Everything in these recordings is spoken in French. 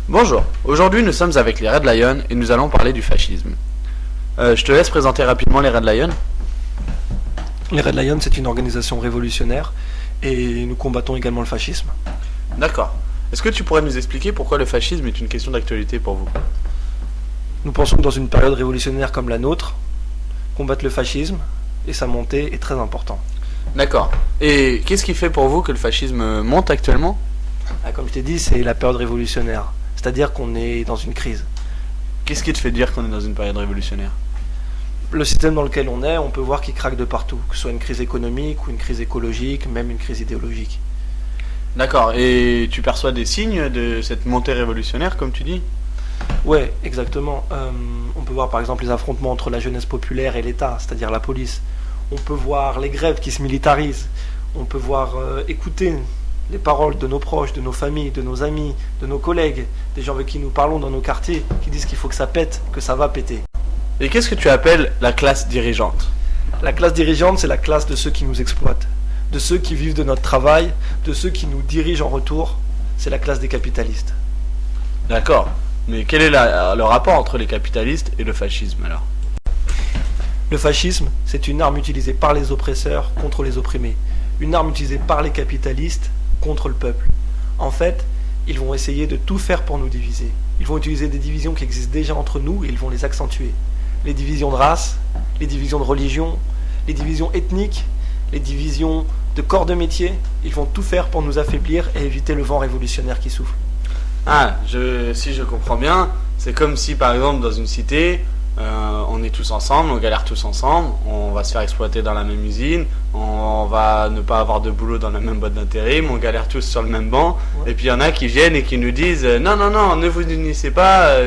Bonjour, aujourd'hui nous sommes avec les Red Lions et nous allons parler du fascisme. Je te laisse présenter rapidement les Red Lions. Les Red Lions, c'est une organisation révolutionnaire et nous combattons également le fascisme. D'accord. Est-ce que tu pourrais nous expliquer pourquoi le fascisme est une question d'actualité pour vous? Nous pensons que dans une période révolutionnaire comme la nôtre, combattre le fascisme et sa montée est très important. D'accord. Et qu'est-ce qui fait pour vous que le fascisme monte actuellement? Comme je t'ai dit, c'est la période révolutionnaire, c'est-à-dire qu'on est dans une crise. Qu'est-ce qui te fait dire qu'on est dans une période révolutionnaire? Le système dans lequel on est, on peut voir qu'il craque de partout, que ce soit une crise économique ou une crise écologique, même une crise idéologique. D'accord. Et tu perçois des signes de cette montée révolutionnaire, comme tu dis? Ouais, exactement. On peut voir par exemple les affrontements entre la jeunesse populaire et l'État, c'est-à-dire la police. On peut voir les grèves qui se militarisent. On peut voir écouter les paroles de nos proches, de nos familles, de nos amis, de nos collègues, des gens avec qui nous parlons dans nos quartiers, qui disent qu'il faut que ça pète, que ça va péter. Et qu'est-ce que tu appelles la classe dirigeante? La classe dirigeante, c'est la classe de ceux qui nous exploitent, de ceux qui vivent de notre travail, de ceux qui nous dirigent en retour. C'est la classe des capitalistes. D'accord. Mais quel est le rapport entre les capitalistes et le fascisme alors? Le fascisme, c'est une arme utilisée par les oppresseurs contre les opprimés. Une arme utilisée par les capitalistes contre le peuple. En fait, ils vont essayer de tout faire pour nous diviser. Ils vont utiliser des divisions qui existent déjà entre nous et ils vont les accentuer. Les divisions de race, les divisions de religion, les divisions ethniques, les divisions de corps de métier, ils vont tout faire pour nous affaiblir et éviter le vent révolutionnaire qui souffle. Si je comprends bien, c'est comme si par exemple dans une cité, on est tous ensemble, on galère tous ensemble, on va se faire exploiter dans la même usine, on va ne pas avoir de boulot dans la même boîte d'intérim, on galère tous sur le même banc, ouais. Et puis il y en a qui viennent et qui nous disent non, ne vous unissez pas,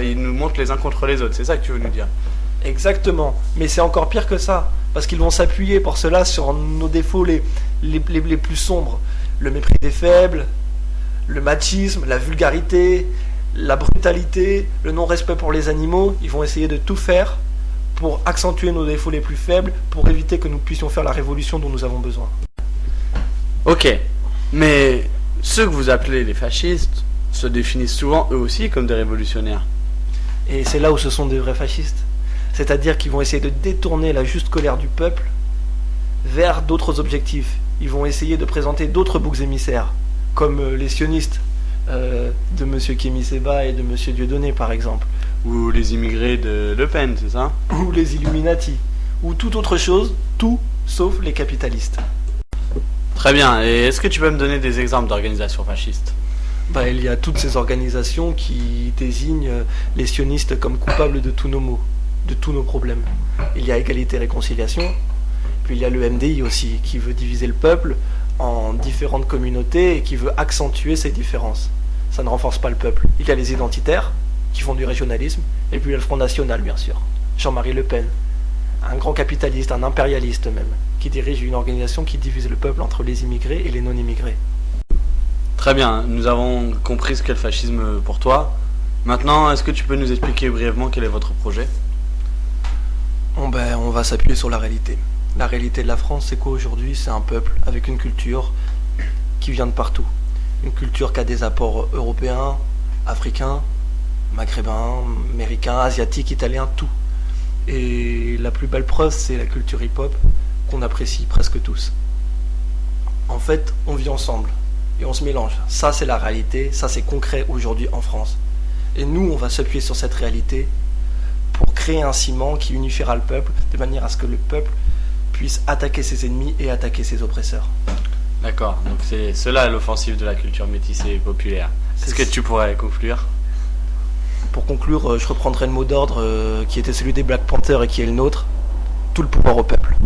ils nous montent les uns contre les autres, c'est ça que tu veux nous dire? Exactement, mais c'est encore pire que ça, parce qu'ils vont s'appuyer pour cela sur nos défauts les plus sombres, le mépris des faibles, le machisme, la vulgarité, la brutalité, le non-respect pour les animaux. Ils vont essayer de tout faire pour accentuer nos défauts les plus faibles, pour éviter que nous puissions faire la révolution dont nous avons besoin. Ok, mais ceux que vous appelez les fascistes se définissent souvent eux aussi comme des révolutionnaires. Et c'est là où ce sont des vrais fascistes. C'est-à-dire qu'ils vont essayer de détourner la juste colère du peuple vers d'autres objectifs. Ils vont essayer de présenter d'autres boucs émissaires, comme les sionistes de M. Kémy Séba et de M. Dieudonné par exemple. Ou les immigrés de Le Pen, c'est ça? Ou les Illuminati. Ou toute autre chose, tout sauf les capitalistes. Très bien, et est-ce que tu peux me donner des exemples d'organisations fascistes? Il y a toutes ces organisations qui désignent les sionistes comme coupables de tous nos maux, de tous nos problèmes. Il y a Égalité et Réconciliation, puis il y a le MDI aussi, qui veut diviser le peuple en différentes communautés et qui veut accentuer ces différences. Ça ne renforce pas le peuple. Il y a les identitaires qui font du régionalisme, et puis il y a le Front National bien sûr. Jean-Marie Le Pen, un grand capitaliste, un impérialiste même, qui dirige une organisation qui divise le peuple entre les immigrés et les non-immigrés. Très bien, nous avons compris ce qu'est le fascisme pour toi. Maintenant, est-ce que tu peux nous expliquer brièvement quel est votre projet? On va s'appuyer sur la réalité. La réalité de la France, c'est quoi aujourd'hui? C'est un peuple avec une culture qui vient de partout. Une culture qui a des apports européens, africains, maghrébins, américains, asiatiques, italiens, tout. Et la plus belle preuve, c'est la culture hip-hop qu'on apprécie presque tous. En fait, on vit ensemble et on se mélange. Ça, c'est la réalité, ça, c'est concret aujourd'hui en France. Et nous, on va s'appuyer sur cette réalité pour créer un ciment qui unifiera le peuple de manière à ce que le peuple puisse attaquer ses ennemis et attaquer ses oppresseurs. D'accord, donc c'est cela l'offensive de la culture métissée et populaire. Est-ce que tu pourrais conclure? Pour conclure, je reprendrai le mot d'ordre qui était celui des Black Panthers et qui est le nôtre. Tout le pouvoir au peuple.